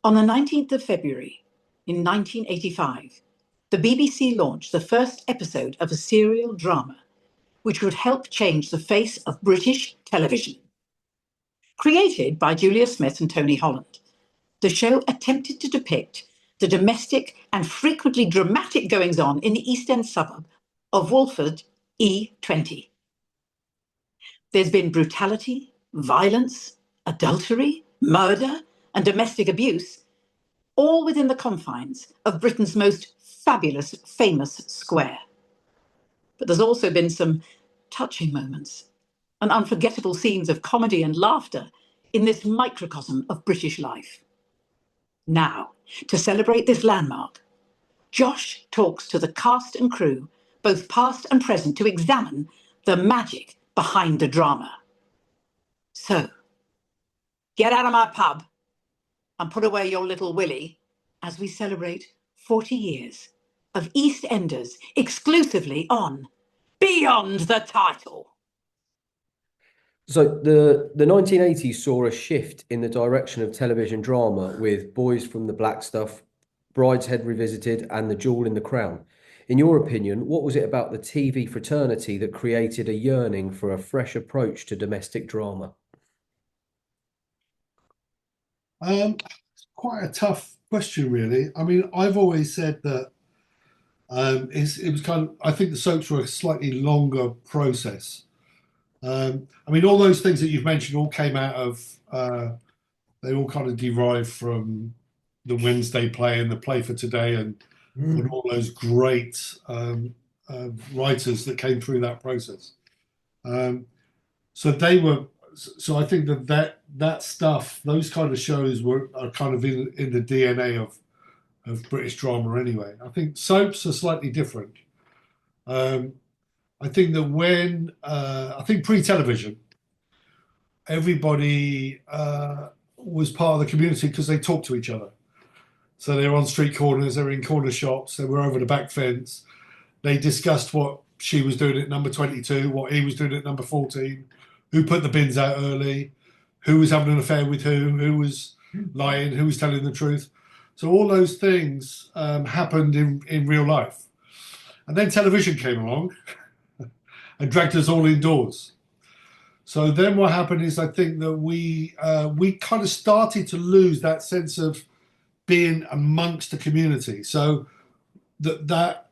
On the 19th of February in 1985, the BBC launched the first episode of a serial drama which would help change the face of British television. Created by Julia Smith and Tony Holland, the show attempted to depict the domestic and frequently dramatic goings-on in the East End suburb of Walford, E20. There's been brutality, violence, adultery, murder, and domestic abuse, all within the confines of Britain's most fabulous, famous square. But there's also been some touching moments and unforgettable scenes of comedy and laughter in this microcosm of British life. Now, to celebrate this landmark, Josh talks to the cast and crew, both past and present, to examine the magic behind the drama. So, get out of my pub and put away your little willy as we celebrate 40 years of Eastenders exclusively on Beyond the Title. So the 1980s saw a shift in the direction of television drama with Boys from the Black Stuff, Brideshead Revisited, and The Jewel in the Crown. In your opinion, what was it about the TV fraternity that created a yearning for a fresh approach to domestic drama? Quite a tough question, really. I mean, I've always said that it was kind of, I think the soaps were a slightly longer process. I mean, all those things that you've mentioned all came out of, they all kind of derived from the Wednesday play and the play for today and all those great writers that came through that process. So they were, so I think that stuff, those kind of shows are kind of in the DNA of British drama anyway. I think soaps are slightly different. I think that when, I think pre-television, everybody was part of the community because they talked to each other. So they were on street corners, they were in corner shops, they were over the back fence. They discussed what she was doing at number 22, what he was doing at number 14, who put the bins out early, who was having an affair with who was lying, who was telling the truth. So all those things happened in real life. And then television came along and dragged us all indoors. So then what happened is I think that we kind of started to lose that sense of being amongst the community. So that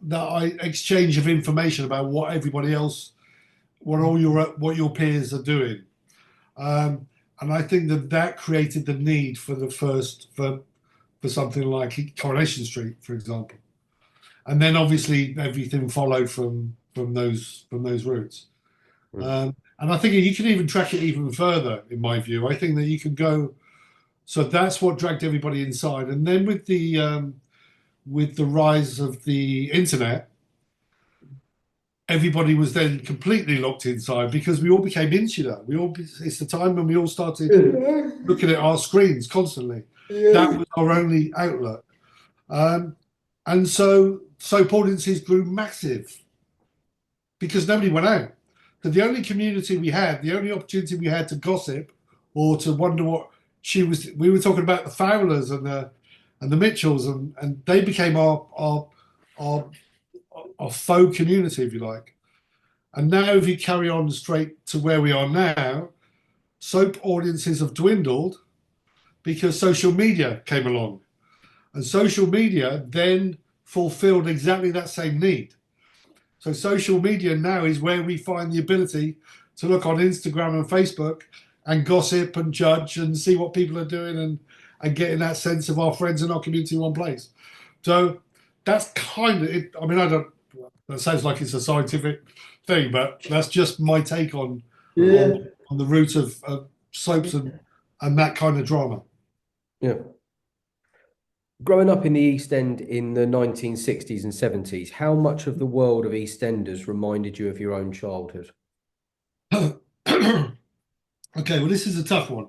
exchange of information about what everybody else, what your peers are doing. And I think that created the need for for something like Coronation Street, for example. And then obviously everything followed from those routes. And I think you can even track it even further, in my view. I think that you can go. So that's what dragged everybody inside. And then with the rise of the internet, everybody was then completely locked inside because we all became insular. It's the time when we all started looking at our screens constantly. Yeah. That was our only outlet. And so soap audiences grew massive because nobody went out. So the only community we had, the only opportunity we had to gossip or to wonder what we were talking about the Fowlers and the Mitchells, and they became our faux community, if you like. And now if you carry on straight to where we are now, soap audiences have dwindled because social media came along. And social media then fulfilled exactly that same need. So social media now is where we find the ability to look on Instagram and Facebook and gossip and judge and see what people are doing and getting that sense of our friends and our community in one place. So that's kind of it. I mean, that sounds like it's a scientific thing, but that's just my take on the root of soaps and that kind of drama. Yeah. Growing up in the East End in the 1960s and 70s, how much of the world of Eastenders reminded you of your own childhood? Okay, well, this is a tough one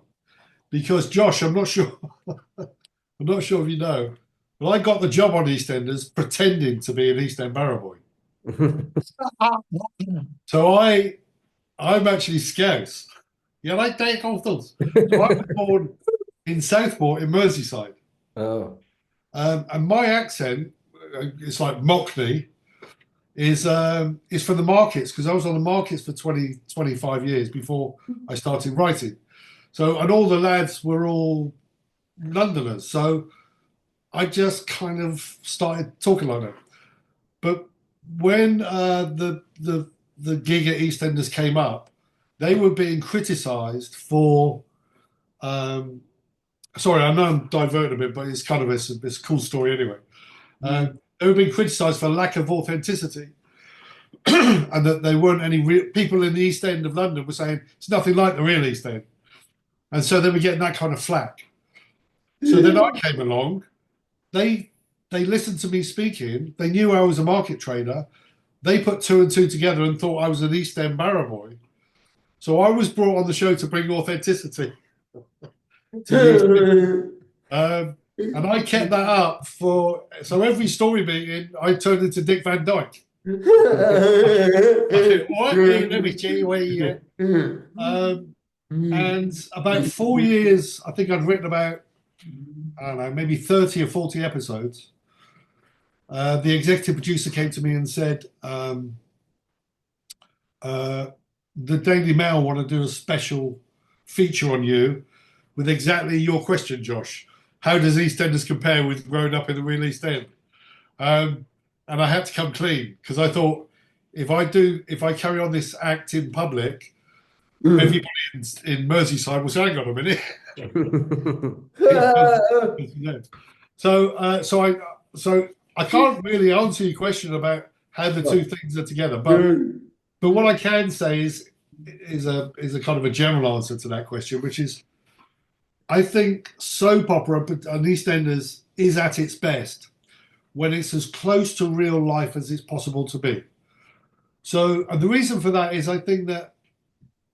because Josh, I'm not sure if you know, but I got the job on EastEnders pretending to be an East End barrow boy. So I'm actually Scouse. You like take off those? So I was born in Southport in Merseyside. Oh. And my accent, it's like Mockney, is from the markets, because I was on the markets for 25 years before I started writing. So, and all the lads were all Londoners. So I just kind of started talking like that. But when the gig at Eastenders came up, they were being criticised for. Sorry, I know I'm diverting a bit, but it's kind of it's a cool story anyway. They were being criticised for lack of authenticity, and that there weren't any people in the East End of London were saying it's nothing like the real East End, and so they were getting that kind of flack. So then I came along. They listened to me speaking. They knew I was a market trader. They put two and two together and thought I was an East End barrow boy. So I was brought on the show to bring authenticity to the East End. And I kept that up so every story meeting I turned into Dick Van Dyke. And about 4 years, I think I'd written about, I don't know, maybe 30 or 40 episodes. The executive producer came to me and said, the Daily Mail want to do a special feature on you with exactly your question, Josh. How does EastEnders compare with growing up in the real East End? And I had to come clean, because I thought if I carry on this act in public, everybody in Merseyside will say, hang on a minute. So I can't really answer your question about how the two things are together, but what I can say is a kind of a general answer to that question, which is I think soap opera and EastEnders is at its best when it's as close to real life as it's possible to be. So, and the reason for that is I think that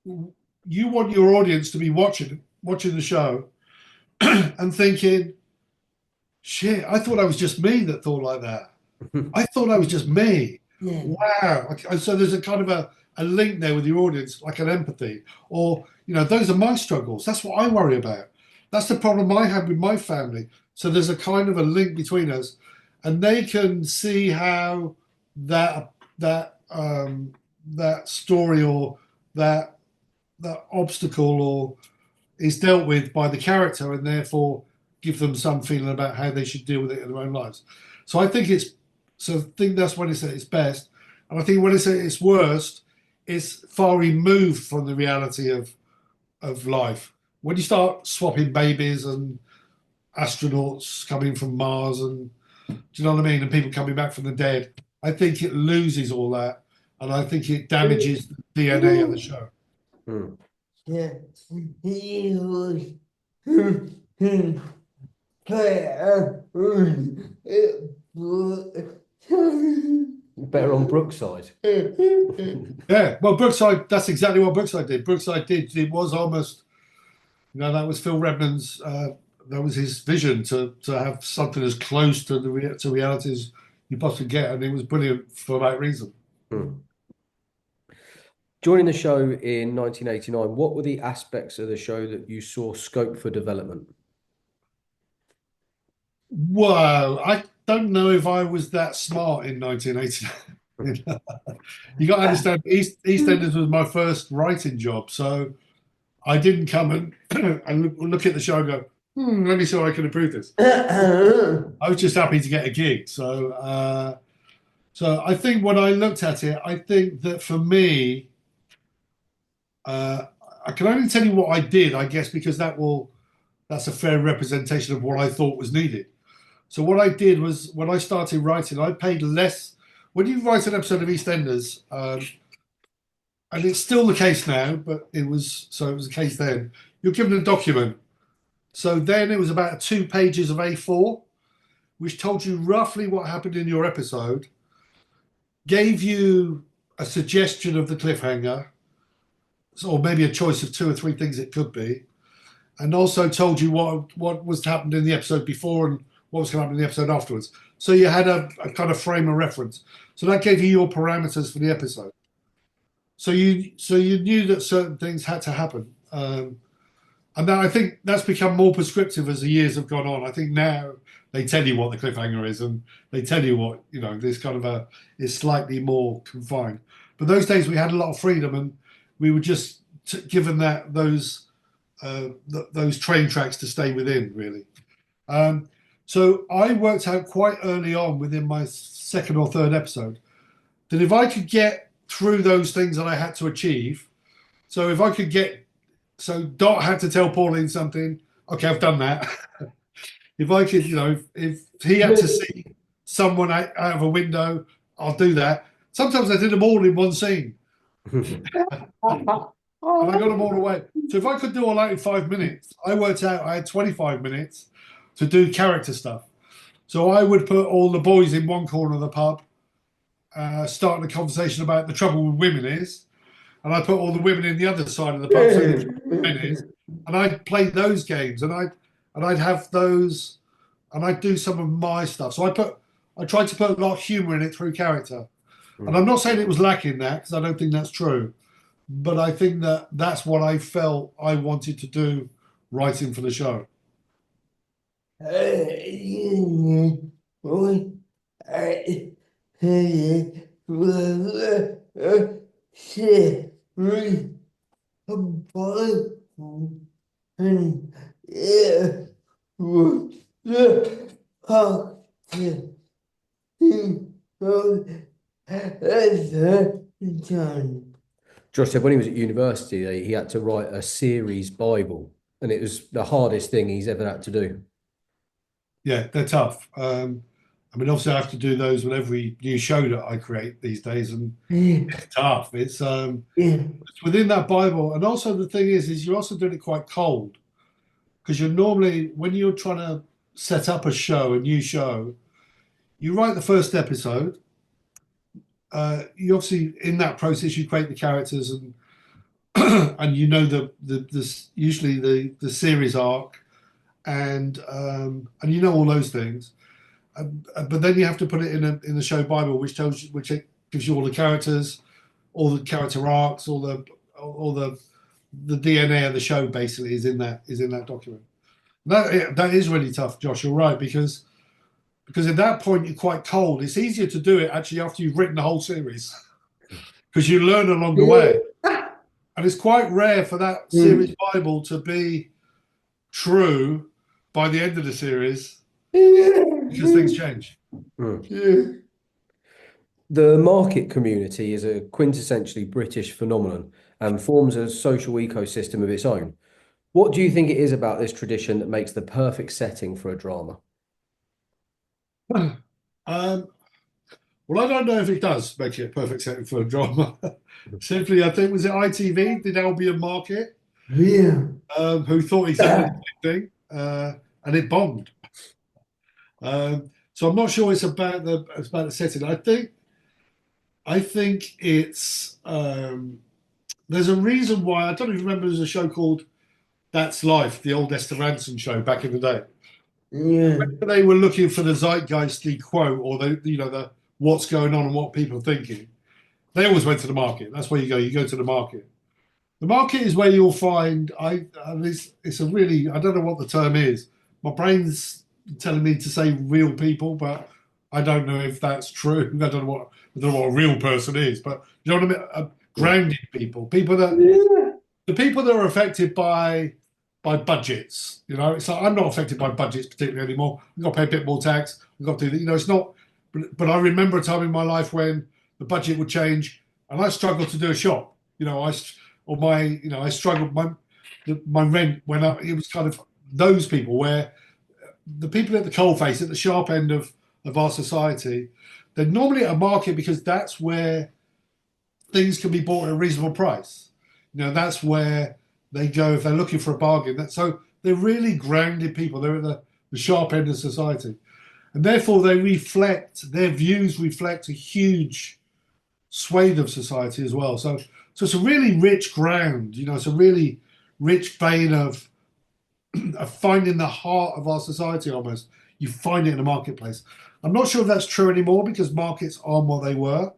you want your audience to be watching the show and thinking, shit, I thought I was just me that thought like that. I thought I was just me. Yeah. Wow. So there's a kind of a link there with your audience, like an empathy, or, those are my struggles. That's what I worry about. That's the problem I had with my family. So there's a kind of a link between us, and they can see how that story or that obstacle or is dealt with by the character, and therefore give them some feeling about how they should deal with it in their own lives. So I think that's when it's at its best, and I think when it's at its worst, it's far removed from the reality of life. When you start swapping babies and astronauts coming from Mars, and do you know what I mean, and people coming back from the dead, I think it loses all that, and I think it damages the DNA of the show. Yeah. Better on Brookside. Yeah, well, Brookside, that's exactly what Brookside did. It was almost, that was Phil Redmond's, that was his vision to have something as close to reality as you possibly get, and it was brilliant for that reason. Joining the show in 1989, what were the aspects of the show that you saw scope for development? Wow, I don't know if I was that smart in 1989. You got to understand, EastEnders was my first writing job, so I didn't come and look at the show and go, let me see how I can improve this. I was just happy to get a gig. So I think when I looked at it, I think that for me, I can only tell you what I did, I guess, because that's a fair representation of what I thought was needed. So what I did was, when I started writing, I paid less. When you write an episode of EastEnders, and it's still the case now, but it was the case then, you're given a document. So then it was about 2 pages of A4, which told you roughly what happened in your episode, gave you a suggestion of the cliffhanger, or maybe a choice of 2 or 3 things it could be, and also told you what was happened in the episode before and what was going to happen in the episode afterwards. So you had a kind of frame of reference. So that gave you your parameters for the episode. So you knew that certain things had to happen. And I think that's become more prescriptive as the years have gone on. I think now they tell you what the cliffhanger is, and they tell you what, this kind of is slightly more confined. But those days we had a lot of freedom, and we were just given those train tracks to stay within, really. So I worked out quite early on within my second or third episode that if I could get through those things that I had to achieve, so if I could so Dot had to tell Pauline something, okay, I've done that. If I could, if he had to see someone out of a window, I'll do that. Sometimes I did them all in one scene. And I got them all away. So if I could do all that in 5 minutes, I worked out I had 25 minutes to do character stuff. So I would put all the boys in one corner of the pub, starting a conversation about the trouble with women is, and I put all the women in the other side of the pub, so the trouble with men is, and I'd play those games, and I'd have those, and I'd do some of my stuff. So I tried to put a lot of humour in it through character, and I'm not saying it was lacking that, because I don't think that's true, but I think that's what I felt I wanted to do writing for the show. Josh said when he was at university, he had to write a series Bible, and it was the hardest thing he's ever had to do. Yeah, they're tough. I mean, obviously, I have to do those with every new show that I create these days, and it's tough. It's within that Bible, and also the thing is you're also doing it quite cold, because you're normally, when you're trying to set up a new show, you write the first episode. You obviously, in that process, you create the characters, and and usually the series arc, and all those things. But then you have to put it in the show Bible, which gives you all the characters, all the character arcs, all the DNA of the show basically is in that document. That is really tough, Josh. You're right, because at that point you're quite cold. It's easier to do it actually after you've written the whole series, because you learn along the way, and it's quite rare for that series Bible to be true by the end of the series. Because things change. The market community is a quintessentially British phenomenon and forms a social ecosystem of its own. What do you think it is about this tradition that makes the perfect setting for a drama? Well, I don't know if it does make it a perfect setting for a drama. Simply, I think, was it ITV, did Albion Market? Yeah. Who thought exactly the same thing, and it bombed. So I'm not sure it's about the setting. I think it's there's a reason why. I don't even remember. There's a show called That's Life, the old Esther Ranson show back in the day. Yeah. They were looking for the zeitgeisty quote, or the what's going on and what people are thinking. They always went to the market. That's where you go. You go to the market. The market is where you'll find. It's a really, I don't know what the term is. My brain's telling me to say real people, but I don't know if that's true. I don't know what a real person is, but you know what I mean? Grounded people the people that are affected by budgets. It's like, I'm not affected by budgets particularly anymore. I've got to pay a bit more tax. I've got to do that. It's not. But I remember a time in my life when the budget would change, and I struggled to do a shop. I struggled. My rent went up. It was kind of those people where. The people at the coalface, at the sharp end of our society, they're normally at a market because that's where things can be bought at a reasonable price. That's where they go if they're looking for a bargain. So they're really grounded people. They're at the sharp end of society. And therefore their views reflect a huge swathe of society as well. So it's a really rich ground, it's a really rich vein of finding the heart of our society almost. You find it in the marketplace. I'm not sure if that's true anymore because markets aren't what they were.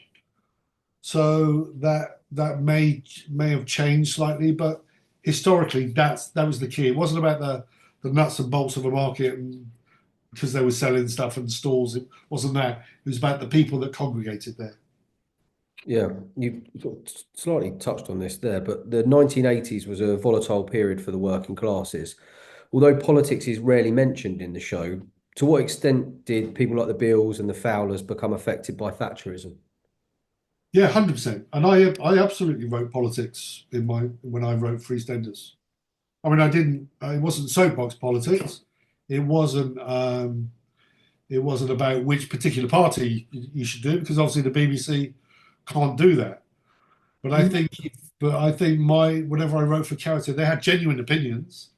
So that may have changed slightly, but historically that was the key. It wasn't about the nuts and bolts of a market and because they were selling stuff in stores. It wasn't that. It was about the people that congregated there. Yeah, you sort of slightly touched on this there, but the 1980s was a volatile period for the working classes. Although politics is rarely mentioned in the show, to what extent did people like the Beales and the Fowlers become affected by Thatcherism? Yeah, 100%. And I absolutely wrote politics when I wrote for Eastenders. I mean, I didn't. It wasn't soapbox politics. It wasn't. It wasn't about which particular party you should do because obviously the BBC can't do that. But I think, whenever I wrote for character, they had genuine opinions.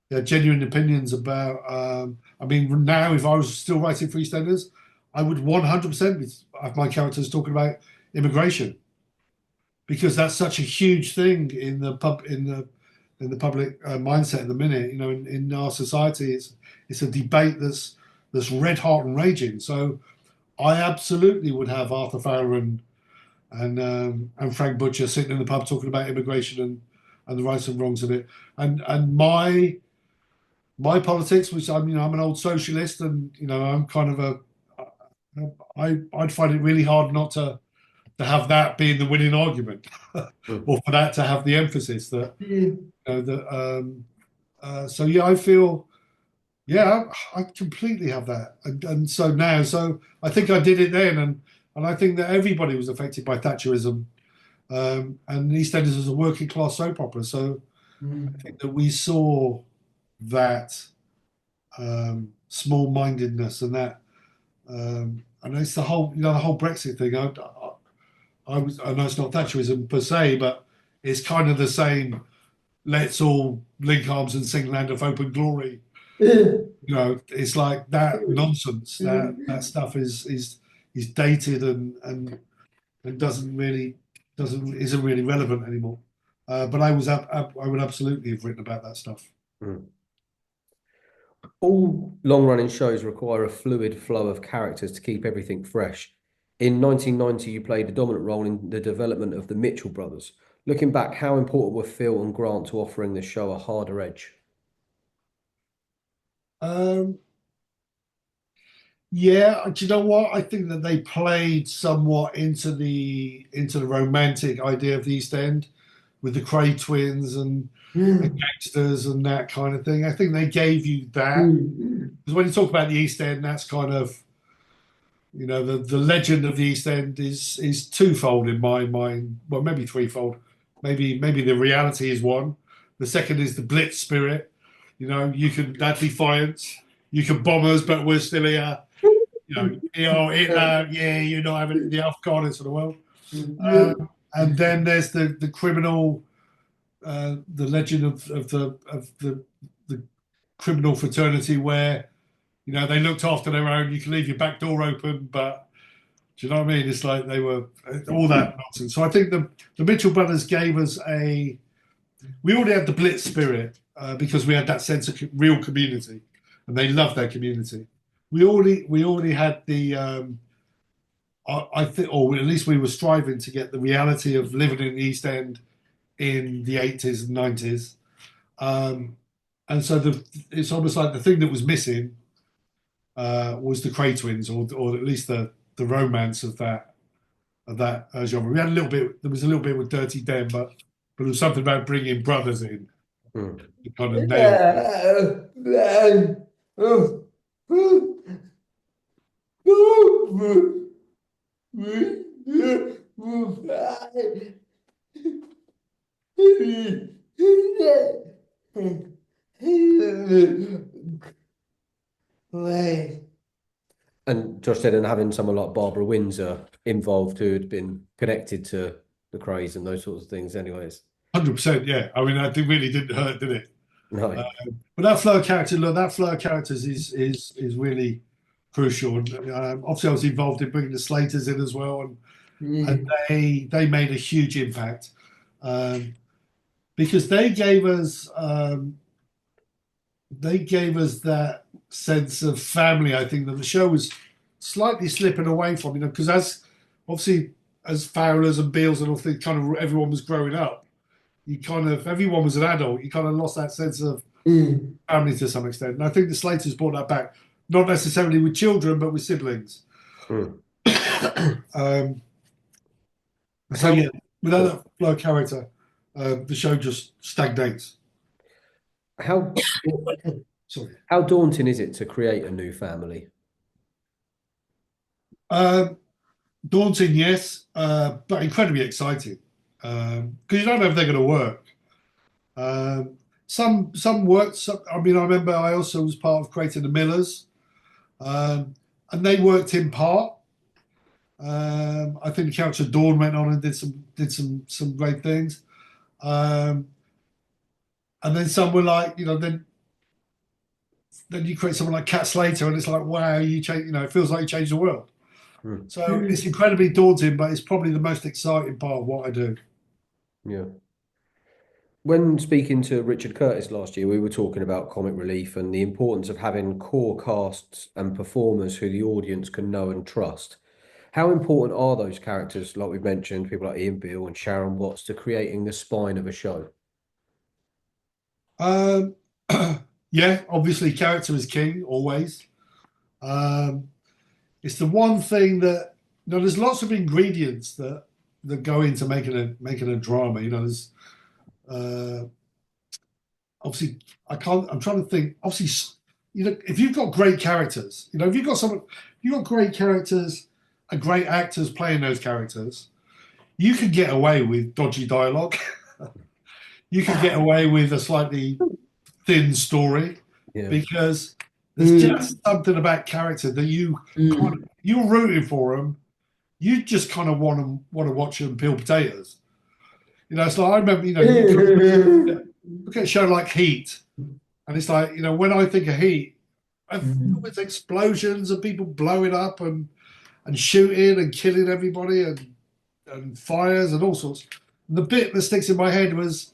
They had genuine opinions about. I mean, now if I was still writing for EastEnders, I would 100% have my characters talking about immigration because that's such a huge thing in the public mindset at the minute. You know, in our society, it's a debate that's red hot and raging. So I absolutely would have Arthur Fowler and Frank Butcher sitting in the pub talking about immigration and the rights and wrongs of it. And my politics, which I'm an old socialist, and I'm kind of I'd find it really hard not to have that being the winning argument, or for that to have the emphasis that so yeah, I feel. Yeah, I completely have that, and so now, I think I did it then, and I think that everybody was affected by Thatcherism, and EastEnders was a working class soap opera, so I think that we saw that small-mindedness and that, and it's the whole Brexit thing. I know it's not Thatcherism per se, but it's kind of the same. Let's all link arms and sing "Land of Hope and Glory." It's like that nonsense. That stuff is dated and isn't really relevant anymore. But I would absolutely have written about that stuff. All long-running shows require a fluid flow of characters to keep everything fresh. In 1990, you played a dominant role in the development of the Mitchell brothers. Looking back, how important were Phil and Grant to offering the show a harder edge? Yeah, do you know what? I think that they played somewhat into the romantic idea of the East End with the Cray twins and gangsters and that kind of thing. I think they gave you that because when you talk about the East End, that's kind of the legend of the East End is twofold in my mind. Well, maybe threefold. Maybe the reality is one. The second is the Blitz spirit. You can that defiance. You can bomb us, but we're still here. Hitler, yeah, you're not having the Afghanists of the world. And then there's the criminal, the legend of the criminal fraternity where, they looked after their own. You can leave your back door open, but do you know what I mean? It's like they were all that nonsense. So I think the Mitchell brothers gave us we already had the Blitz spirit because we had that sense of real community, and they loved their community. We already had the I think, or at least we were striving to get the reality of living in the East End in the 80s and 90s, and so it's almost like the thing that was missing was the Cray twins, or at least the romance of that genre. We had a little bit. There was a little bit with Dirty Den, but there was something about bringing brothers in. It kind of nailed And Josh said, and having someone like Barbara Windsor involved who had been connected to the Crays and those sorts of things anyways. 100%, yeah. I mean, it really didn't hurt, did it? No. But that flow of characters is really crucial. And obviously, I was involved in bringing the Slaters in as well, and they made a huge impact because they gave us that sense of family. I think that the show was slightly slipping away from, because as Fowlers and Beales and all things, kind of everyone was growing up. you kind of, everyone was an adult. You kind of lost that sense of Mm. family to some extent. And I think the Slaters brought that back, not necessarily with children, but with siblings. Mm. Um, so How yeah, without that flow of character, the show just stagnates. how Sorry. how daunting is it to create a new family? Um, Daunting, yes, but incredibly exciting because you don't know if they're going to work. Um, some worked. I mean, I remember I also was part of creating the Millers, um, and they worked in part. I think the Couch of Dawn went on and did some great things. Um, and then some were like, then you create someone like Cat Slater, and it's like, wow, you change. It feels like you changed the world. Mm. So it's incredibly daunting, but it's probably the most exciting part of what I do. Yeah. When speaking to Richard Curtis last year, we were talking about comic relief and the importance of having core casts and performers who the audience can know and trust. How important are those characters, like we've mentioned, people like Ian Beale and Sharon Watts, to creating the spine of a show? Um, yeah, obviously, character is king always. Um, it's the one thing that there's lots of ingredients that go into making a drama. There's uh, obviously I can't. I'm trying to think. Obviously, if you've got great characters, if you've got great characters and great actors playing those characters, you can get away with dodgy dialogue. You can get away with a slightly thin story Yeah. because there's just something about character that you're rooting for them. You just kind of want to watch them peel potatoes. It's like I remember, look at a show like Heat, and it's like, when I think of Heat, I feel it's explosions and people blowing up and shooting and killing everybody and fires and all sorts. And the bit that sticks in my head was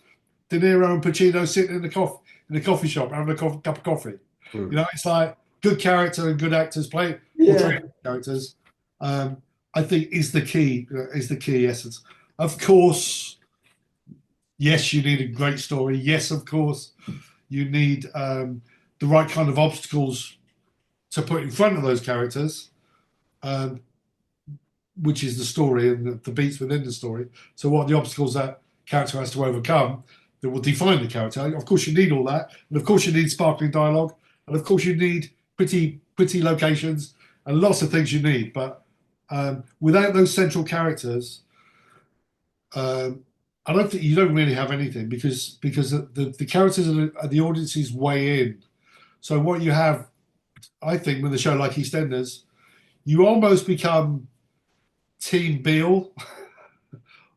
De Niro and Pacino sitting in the coffee shop having a cup of coffee. Mm. It's like good character and good actors playing Yeah. characters. I think is the key essence. Of course, yes, you need a great story. Yes, of course, you need the right kind of obstacles to put in front of those characters, um, which is the story and the beats within the story. So, what are the obstacles that character has to overcome that will define the character? Of course, you need all that, and of course, you need sparkling dialogue, and of course, you need pretty locations and lots of things you need. But without those central characters, um, I don't think you don't really have anything because the characters are the audience's way in. So what you have, I think, with a show like EastEnders, you almost become Team Beale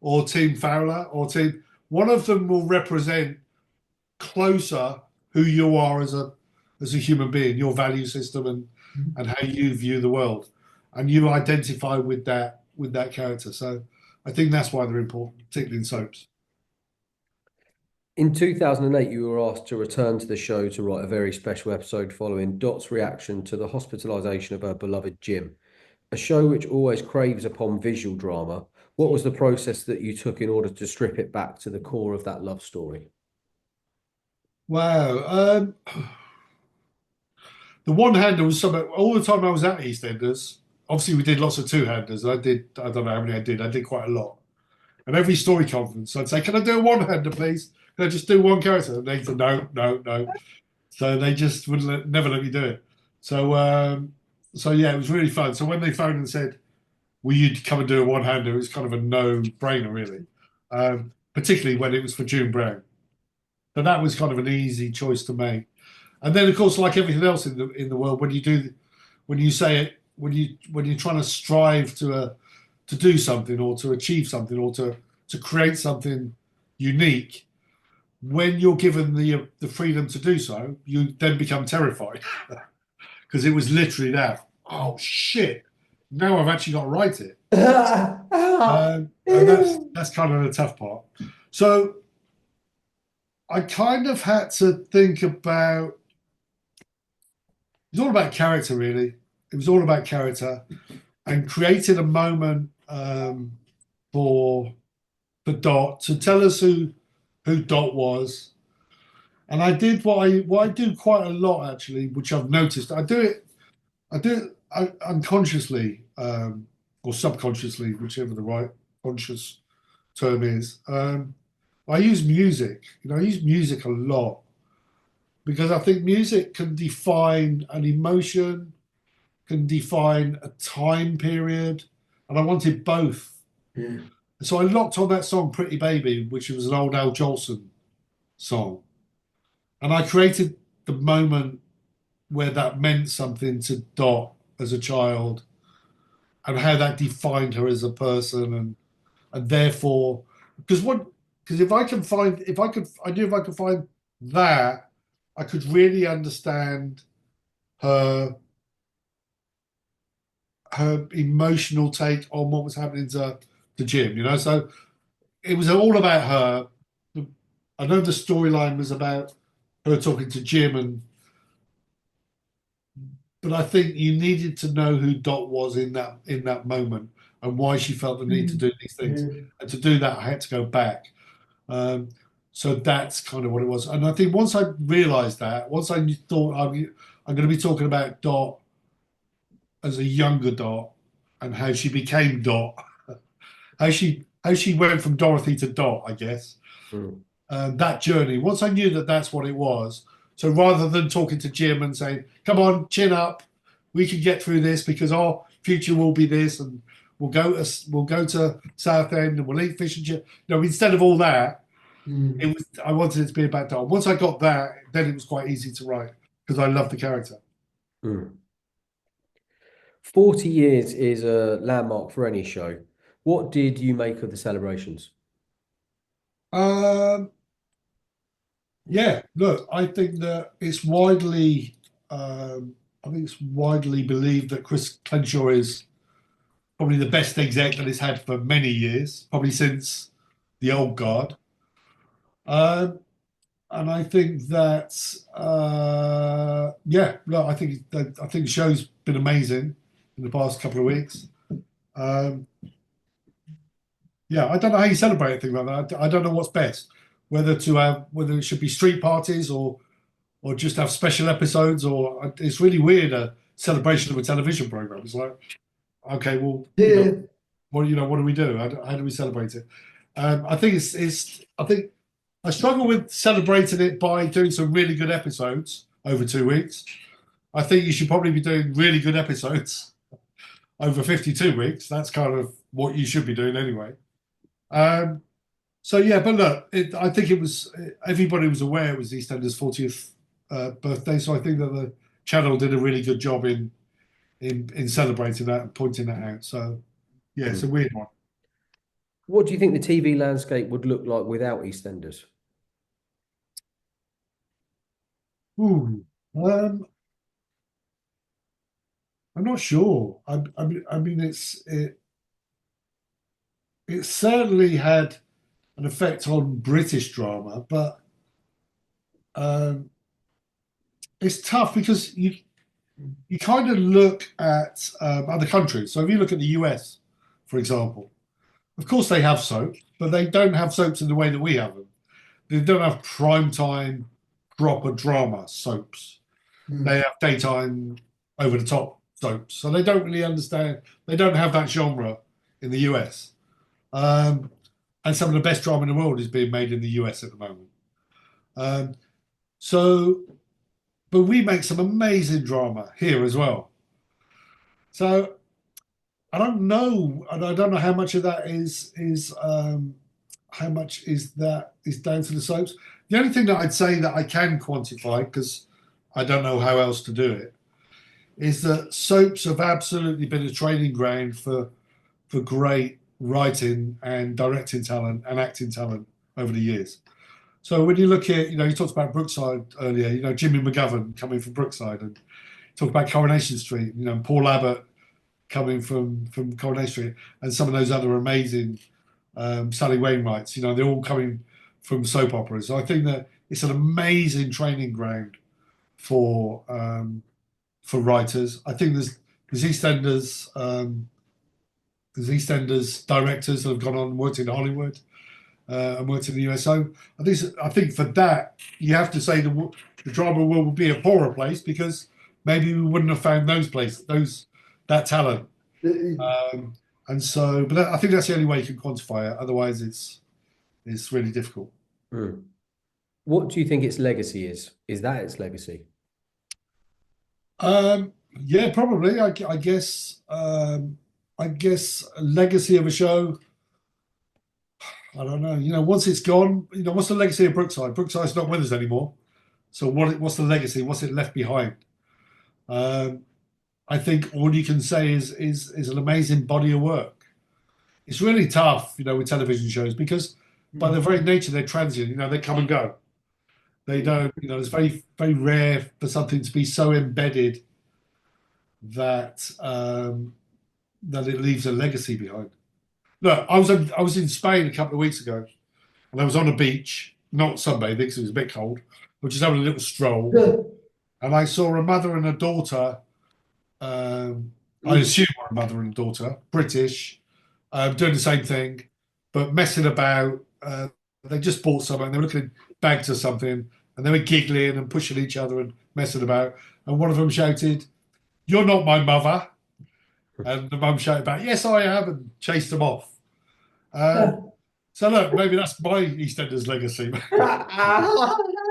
or Team Fowler or Team. One of them will represent closer who you are as a human being, your value system and how you view the world, and you identify with that character. So I think that's why they're important, particularly in soaps. In 2008, you were asked to return to the show to write a very special episode following Dot's reaction to the hospitalisation of her beloved Jim, a show which always craves upon visual drama. What was the process that you took in order to strip it back to the core of that love story? Wow. The one-hander was something all the time I was at EastEnders. Obviously, we did lots of two-handers. I don't know how many I did. I did quite a lot. And every story conference, I'd say, "Can I do a one-hander, please? Can I just do one character?" And they said, "No, no, no." So they just never let me do it. So yeah, it was really fun. So when they phoned and said, "Will you come and do a one-hander?" It was kind of a no-brainer, really. Particularly when it was for June Brown. But that was kind of an easy choice to make. And then, of course, like everything else in the world, when you say it, when you're trying to strive to do something or to achieve something or to create something unique, when you're given the freedom to do so, you then become terrified because it was literally that. Oh shit! Now I've actually got to write it, and that's kind of the tough part. So I kind of had to think about. It was all about character, really. It was all about character and created a moment for Dot to tell us who Dot was, and I did what I do quite a lot actually, which I've noticed. I do it unconsciously, or subconsciously, whichever the right conscious term is. I use music. I use music a lot because I think music can define an emotion, can define a time period, and I wanted both. Yeah. So I locked on that song "Pretty Baby," which was an old Al Jolson song, and I created the moment where that meant something to Dot as a child, and how that defined her as a person, and therefore, because I knew if I could find that, I could really understand her emotional take on what was happening to Jim. So it was all about her. I know the storyline was about her talking to Jim, but I think you needed to know who Dot was in that moment and why she felt the need to do these things. Yeah. And to do that, I had to go back. Um, so that's kind of what it was. And I think once I realised that, once I thought I'm going to be talking about Dot as a younger Dot and how she became Dot, how she went from Dorothy to Dot, I guess. Mm. That journey. Once I knew that that's what it was, so rather than talking to Jim and saying, "Come on, chin up, we can get through this because our future will be this, and we'll go to Southend and we'll eat fish and chips." Instead of all that, I wanted it to be about Dom. Once I got that, then it was quite easy to write because I love the character. Mm. 40 years is a landmark for any show. What did you make of the celebrations? Um, yeah, look, I think that I think it's widely believed that Chris Crenshaw is probably the best exec that it's had for many years, probably since the old guard. Um, and I think that, yeah, look, I think the show's been amazing in the past couple of weeks. Um, yeah, I don't know how you celebrate a thing like that. I don't know what's best, whether it should be street parties or just have special episodes, or it's really weird a celebration of a television program. It's like, okay, well, Yeah. what do we do? How do we celebrate it? I think I think I struggle with celebrating it by doing some really good episodes over 2 weeks. I think you should probably be doing really good episodes over 52 weeks. That's kind of what you should be doing anyway. So yeah, but look, I think everybody was aware it was Eastenders' 40th birthday, so I think that the channel did a really good job in celebrating that and pointing that out. So yeah, it's a weird one. What do you think the TV landscape would look like without EastEnders? Ooh, I'm not sure. I mean, it certainly had an effect on British drama, but um, it's tough because you kind of look at other countries. So if you look at the US, for example, of course they have soap, but they don't have soaps in the way that we have them. They don't have prime time proper drama soaps. They have daytime over the top soaps. So they don't really understand. They don't have that genre in the US. And some of the best drama in the world is being made in the US at the moment. Um, so, but we make some amazing drama here as well. So I don't know, and I don't know how much of that is how much is down to the soaps. The only thing that I'd say that I can quantify, because I don't know how else to do it, is that soaps have absolutely been a training ground for great writing and directing talent and acting talent over the years. So when you look at, you talked about Brookside earlier, Jimmy McGovern coming from Brookside, and talk about Coronation Street, Paul Abbott coming from Coronation Street, and some of those other amazing Sally Wainwrights, they're all coming from soap operas. So I think that it's an amazing training ground for writers. I think there's EastEnders directors that have gone on and worked in Hollywood. and worked in the US. So I think for that you have to say the drama world would be a poorer place because maybe we wouldn't have found that talent. And so, but I think that's the only way you can quantify it. Otherwise, it's really difficult. Mm. What do you think its legacy is? Is that its legacy? Yeah, probably. I guess. I guess a legacy of a show. I don't know. Once it's gone, what's the legacy of Brookside? Brookside's not with us anymore. So what's the legacy? What's it left behind? I think all you can say is an amazing body of work. It's really tough, with television shows because by their very nature they're transient. They come and go. They don't. It's very very rare for something to be so embedded that that it leaves a legacy behind. Look, I was in Spain a couple of weeks ago, and I was on a beach, not sunbathing because it was a bit cold, but just having a little stroll, and I saw a mother and a daughter. I assume were a mother and a daughter, British, doing the same thing, but messing about. They just bought something. They were looking at bags or something, and they were giggling and pushing each other and messing about. And one of them shouted, "You're not my mother." And the mum shouted back, "Yes, I am," and chased them off. So look, maybe that's my EastEnders legacy.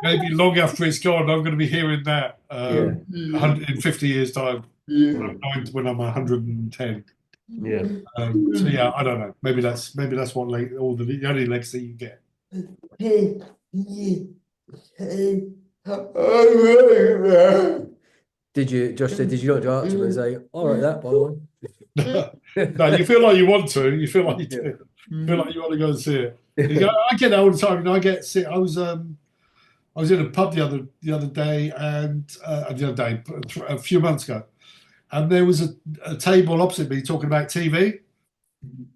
Maybe long after it's gone, I'm going to be hearing that in 50 years' time when I'm 110. Yeah. So yeah, I don't know. Maybe that's what the only legacy you get. Josh said, did you not go up to him and say, "All right, that, by the way"? No, you feel like you want to. You feel like you do. You feel like you want to go and see it. I get that all the time. I get sick. I was in a pub the other day and a few months ago, and there was a table opposite me talking about TV,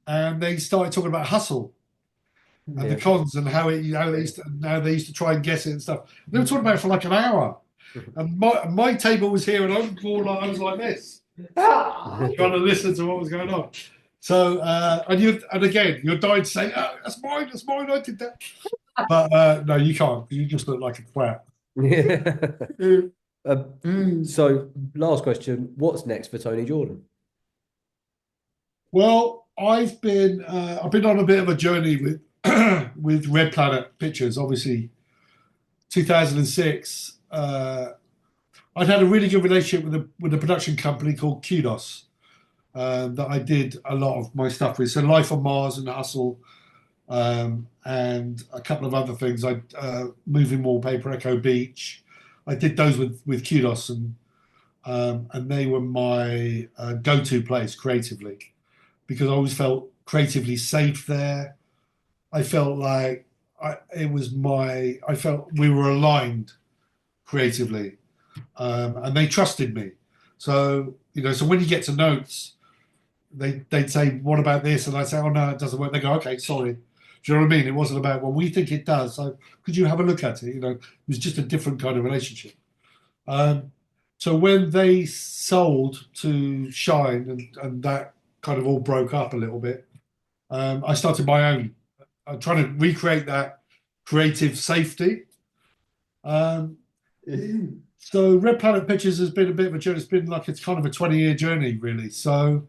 and they started talking about Hustle and the cons and how they used to try and guess it and stuff. They were talking about it for like an hour, and my table was here, and I was like this, trying to listen to what was going on. So and again, you're dying to say, "Oh, that's mine, I did that." But no, you can't. You just look like a twat. So, last question: what's next for Tony Jordan? Well, I've been on a bit of a journey with with Red Planet Pictures. Obviously, 2006. I'd had a really good relationship with a production company called Kudos that I did a lot of my stuff with. So Life on Mars and Hustle. And a couple of other things. Moving Wallpaper, Echo Beach. I did those with Kudos, and they were my go-to place creatively because I always felt creatively safe there. I felt like I felt we were aligned creatively, and they trusted me. So so when you get to notes, they'd say, "What about this?" And I'd say, "Oh no, it doesn't work." They go, "Okay, sorry." Do you know what I mean? It wasn't about, "Well, we think it does. So could you have a look at it?" It was just a different kind of relationship. So when they sold to Shine and that kind of all broke up a little bit, I started my own. I'm trying to recreate that creative safety. So Red Planet Pictures has been a bit of a journey. It's kind of a 20-year journey, really. So,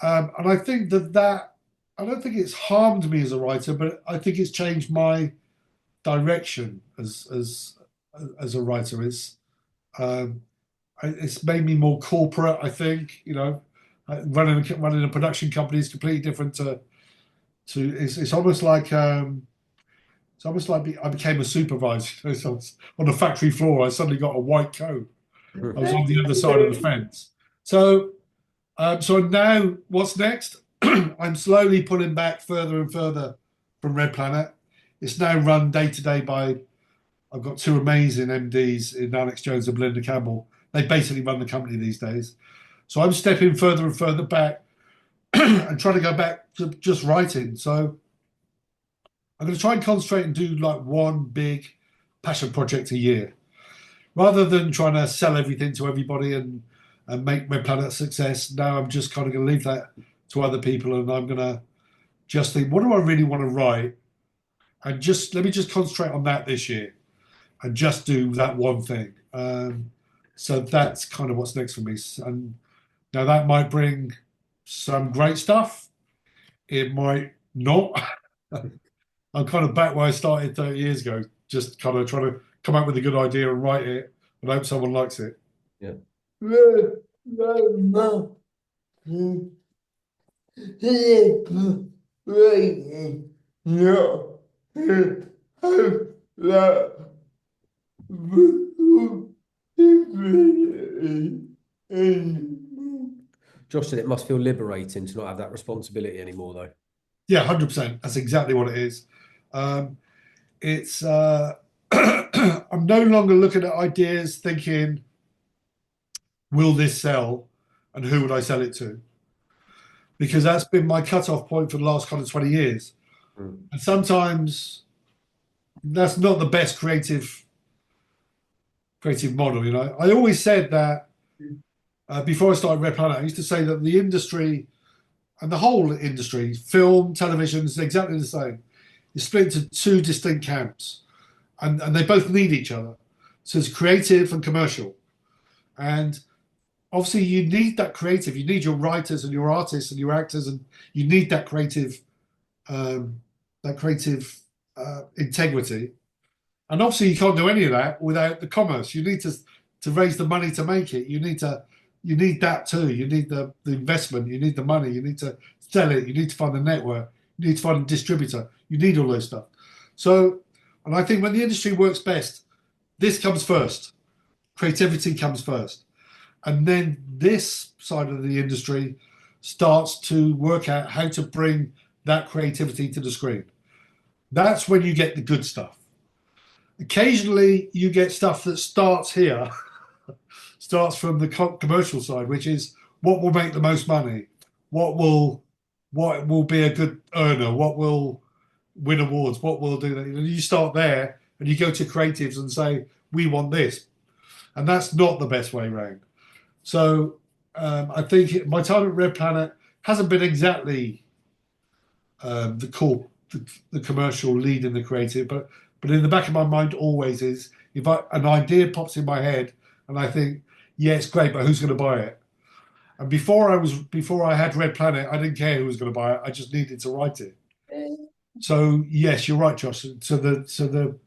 and I think that I don't think it's harmed me as a writer, but I think it's changed my direction as a writer. It's made me more corporate. I think running a production company is completely different to it's almost like I became a supervisor. So on the factory floor, I suddenly got a white coat. I was on the other side of the fence. So now what's next? I'm slowly pulling back further and further from Red Planet. It's now run day to day by, I've got two amazing MDs in Alex Jones and Belinda Campbell. They basically run the company these days. So I'm stepping further and further back and trying to go back to just writing. So I'm going to try and concentrate and do like one big passion project a year, rather than trying to sell everything to everybody and make Red Planet a success. Now I'm just kind of going to leave that to other people, and I'm going to just think, what do I really want to write? and just let me just concentrate on that this year and just do that one thing. So that's kind of what's next for me. And now that might bring some great stuff. It might not. I'm kind of back where I started 30 years ago, just kind of trying to come up with a good idea and write it and hope someone likes it. Yeah. Josh said it must feel liberating to not have that responsibility anymore, though. Yeah, 100%. That's exactly what it is. It's I'm no longer looking at ideas thinking, will this sell and who would I sell it to? Because that's been my cutoff point for the last kind of 20 years. And sometimes that's not the best creative model, you know. I always said that before I started Red Planet, I used to say that the industry and the whole industry, film, television, is exactly the same. It's split into two distinct camps, and they both need each other. So it's creative and commercial. And obviously you need that creative. You need your writers and your artists and your actors, and you need that creative integrity. And obviously you can't do any of that without the commerce. You need to raise the money to make it. You need that too. You need the investment. You need the money. You need to sell it. You need to find a network. You need to find a distributor. You need all those stuff. So, and I think when the industry works best, this comes first. Creativity comes first. And then this side of the industry starts to work out how to bring that creativity to the screen. That's when you get the good stuff. Occasionally you get stuff that starts here, starts from the commercial side, which is what will make the most money, what will be a good earner, what will win awards, what will do that. And you start there and you go to creatives and say, we want this. And that's not the best way around. So I think my time at Red Planet hasn't been exactly the commercial lead in the creative, but in the back of my mind always is, if an idea pops in my head and I think, yeah, it's great, but who's going to buy it? And before I had Red Planet, I didn't care who was going to buy it. I just needed to write it. So yes, you're right, Josh. So the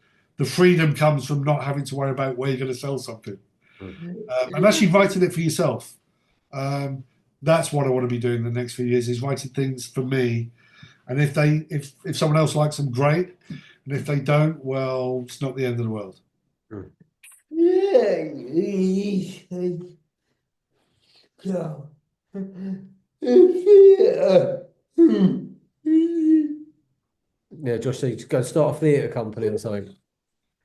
freedom comes from not having to worry about where you're going to sell something. And actually writing it for yourself. That's what I want to be doing the next few years, is writing things for me. And if someone else likes them, great. And if they don't, well, it's not the end of the world. Yeah, Josh said go start a theatre company or something.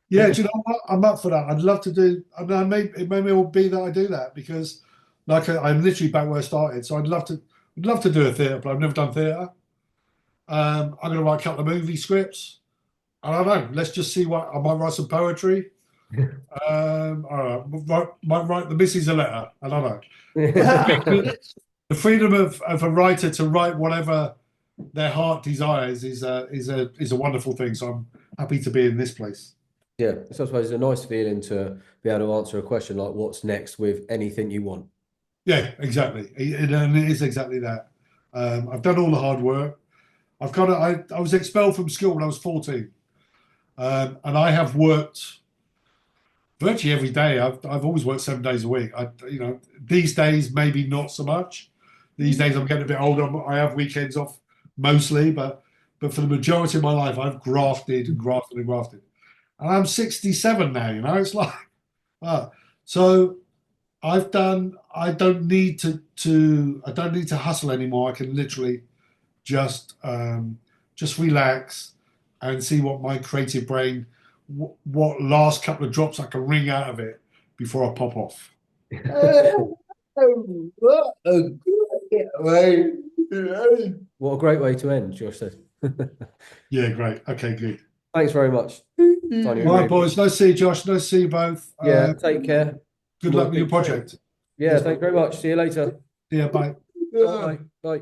Yeah, do you know what? I'm up for that. I'd love to do. I mean, it may well be that I do that, because, like, I'm literally back where I started. So I'd love to do a theatre, but I've never done theatre. I'm going to write a couple of movie scripts. I don't know. Let's just see what I might write some poetry. I don't know. Might write the missus a letter. I don't know. The freedom of a writer to write whatever their heart desires is a wonderful thing. So I'm happy to be in this place. Yeah, so I suppose it's a nice feeling to be able to answer a question like, what's next, with anything you want. Yeah, exactly. And it is exactly that. I've done all the hard work. I was expelled from school when I was 14. And I have worked virtually every day. I've always worked 7 days a week. These days, maybe not so much. These days I'm getting a bit older. I have weekends off mostly, but for the majority of my life, I've grafted and grafted and grafted. And I'm 67 now, it's like, so I don't need to hustle anymore. I can literally just relax and see what my creative brain, what last couple of drops I can wring out of it before I pop off. What a great way to end, Josh said. Yeah, great. Okay, good. Thanks very much. All right, boys. Nice to see you, Josh. Nice to see you both. Yeah, take care. Good luck with your project. Yeah, thanks very much. See you later. Yeah, bye. Bye. Bye.